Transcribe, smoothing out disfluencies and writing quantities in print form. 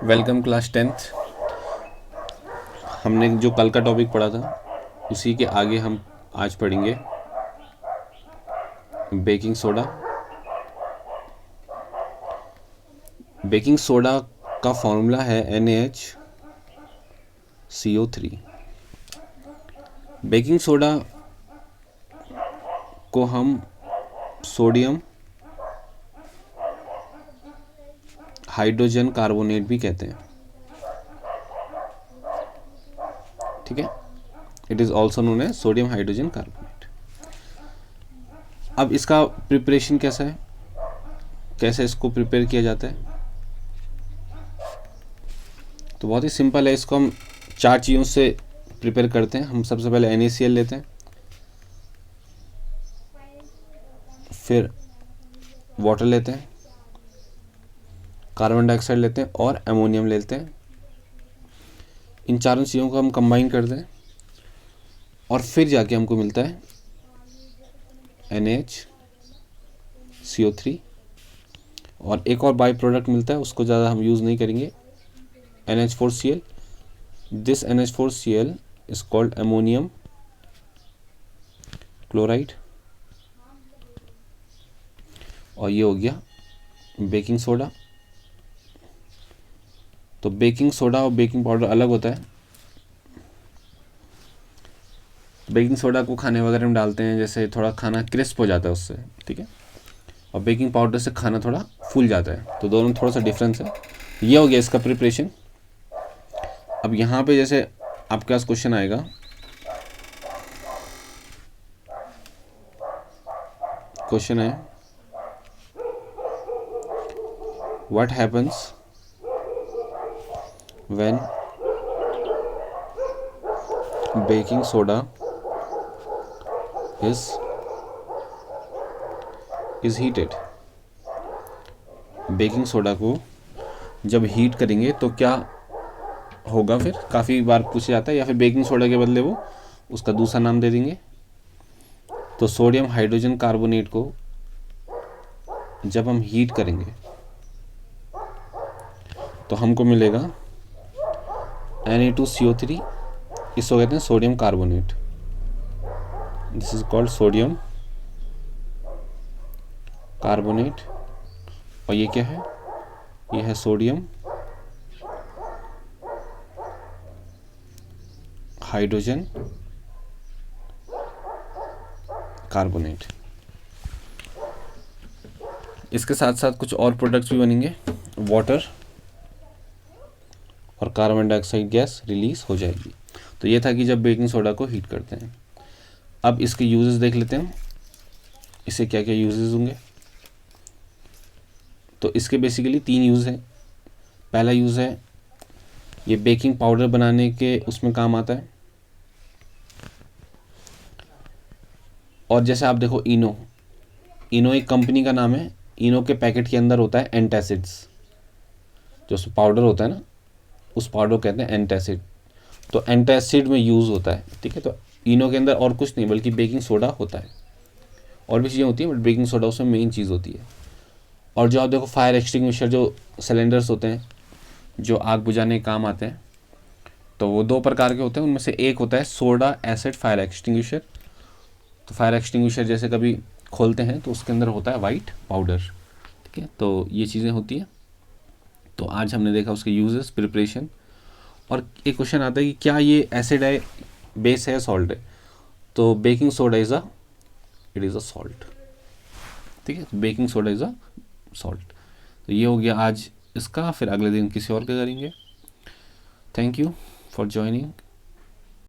Welcome class 10th। हमने जो कल का टॉपिक पढ़ा था उसी के आगे हम आज पढ़ेंगे बेकिंग सोडा। बेकिंग सोडा का फॉर्मूला है NaHCO3। बेकिंग सोडा को हम सोडियम हाइड्रोजन कार्बोनेट भी कहते हैं, ठीक है। It is also known as sodium hydrogen carbonate. अब इसका प्रिपरेशन कैसा है, कैसे इसको प्रिपेयर किया जाता है, तो बहुत ही सिंपल है। इसको हम 4 चीज़ों से प्रिपेयर करते हैं। हम सबसे पहले NaCl लेते हैं, फिर वाटर लेते हैं, कार्बन डाइऑक्साइड लेते हैं और अमोनियम लेते हैं। इन चारों चीज़ों को हम कंबाइन करते हैं और फिर जाके हमको मिलता है NaHCO3। और एक और बाई प्रोडक्ट मिलता है, उसको ज़्यादा हम यूज़ नहीं करेंगे, NH4Cl। This NH4Cl is called ammonium chloride. और ये हो गया बेकिंग सोडा। तो बेकिंग सोडा और बेकिंग पाउडर अलग होता है। बेकिंग सोडा को खाने वगैरह में डालते हैं, जैसे थोड़ा खाना क्रिस्प हो जाता है उससे, ठीक है। और बेकिंग पाउडर से खाना थोड़ा फूल जाता है, तो दोनों में थोड़ा सा डिफरेंस है। ये हो गया इसका प्रिपरेशन। अब यहाँ पे जैसे आपके पास क्वेश्चन आएगा, क्वेश्चन है what happens when baking soda is heated। Baking soda को जब हीट करेंगे तो क्या होगा, फिर काफ़ी बार पूछा जाता है, या फिर बेकिंग सोडा के बदले वो उसका दूसरा नाम दे देंगे। तो सोडियम हाइड्रोजन कार्बोनेट को जब हम हीट करेंगे तो हमको मिलेगा Na2CO3। इसको कहते हैं sodium carbonate. This is called sodium carbonate. और ये क्या है, ये है सोडियम हाइड्रोजन कार्बोनेट। इसके साथ साथ कुछ और प्रोडक्ट्स भी बनेंगे, वाटर और कार्बन डाइऑक्साइड गैस रिलीज हो जाएगी। तो ये था कि जब बेकिंग सोडा को हीट करते हैं। अब इसके यूजेस देख लेते हैं, इससे क्या क्या यूजेस होंगे। तो इसके बेसिकली 3 यूज़ हैं। पहला यूज़ है ये बेकिंग पाउडर बनाने के उसमें काम आता है। और जैसे आप देखो इनो एक कंपनी का नाम है। इनो के पैकेट के अंदर होता है एंटासिड्स, जो उसमें पाउडर होता है ना, उस पाउडर को कहते हैं एंटासिड। तो एंटासिड में यूज़ होता है, ठीक है। तो इनो के अंदर और कुछ नहीं बल्कि बेकिंग सोडा होता है। और भी चीज़ें होती हैं बट बेकिंग सोडा उसमें मेन चीज़ होती है। और जो आप देखो फायर एक्सटिंग्विशर, जो सिलेंडर्स होते हैं जो आग बुझाने के काम आते हैं, तो वो 2 प्रकार के होते हैं। उनमें से एक होता है सोडा एसिड फायर एक्सटिंग्विशर। तो फायर एक्सटिंग्विशर जैसे कभी खोलते हैं तो उसके अंदर होता है वाइट पाउडर, ठीक है। तो ये चीज़ें होती हैं। तो आज हमने देखा उसके यूजेस, प्रिपरेशन। और एक क्वेश्चन आता है कि क्या ये एसिड है, बेस है, सॉल्ट है। तो baking soda is a salt, ठीक है। Baking soda is a salt. तो ये हो गया आज इसका, फिर अगले दिन किसी और का करेंगे। Thank you for joining.